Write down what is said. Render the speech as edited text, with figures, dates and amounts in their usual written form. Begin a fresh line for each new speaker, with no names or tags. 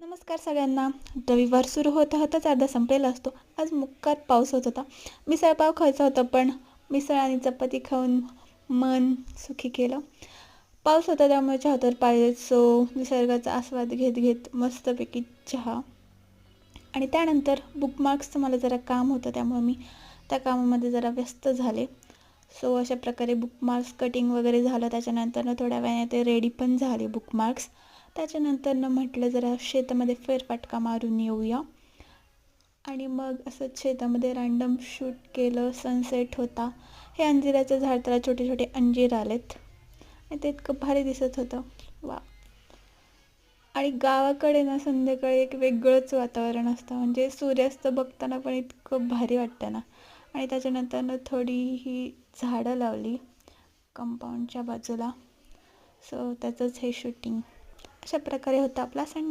नमस्कार सगळ्यांना. रविवार सुरू होता होताच अर्धा संपलेला असतो. आज मुक्कात पाऊस होत होता. मिसळपाव खायचा होता, पण मिसळ आणि चपाती खाऊन मन सुखी केलं. पाऊस होता त्यामुळे चहावर पाहिजे, सो निसर्गाचा आस्वाद घेत घेत मस्तपैकी चहा. आणि त्यानंतर बुकमार्क्सचं मला जरा काम होतं, त्यामुळे मी त्या कामामध्ये जरा व्यस्त झाले. सो अशा प्रकारे बुकमार्क्स कटिंग वगैरे झालं. त्याच्यानंतरनं थोड्या वेळाने ते रेडी पण झाले बुकमार्क्स. त्याच्यानंतरनं म्हटलं जरा शेतामध्ये फेरफटका मारून येऊया. आणि मग असंच शेतामध्ये रँडम शूट केलं. सनसेट होता. हे अंजिराचं झाड, त्याला छोटे छोटे अंजीर आलेत आणि ते इतकं भारी दिसत होतं. वा. आणि गावाकडे ना संध्याकाळी एक वेगळंच वातावरण असतं, म्हणजे सूर्यास्त बघताना पण इतकं भारी वाटतं ना. आणि त्याच्यानंतरनं थोडी ही झाडं लावली कंपाऊंडच्या बाजूला. सो त्याचंच हे शूटिंग. अशा प्रकारे होतं आपला संडे.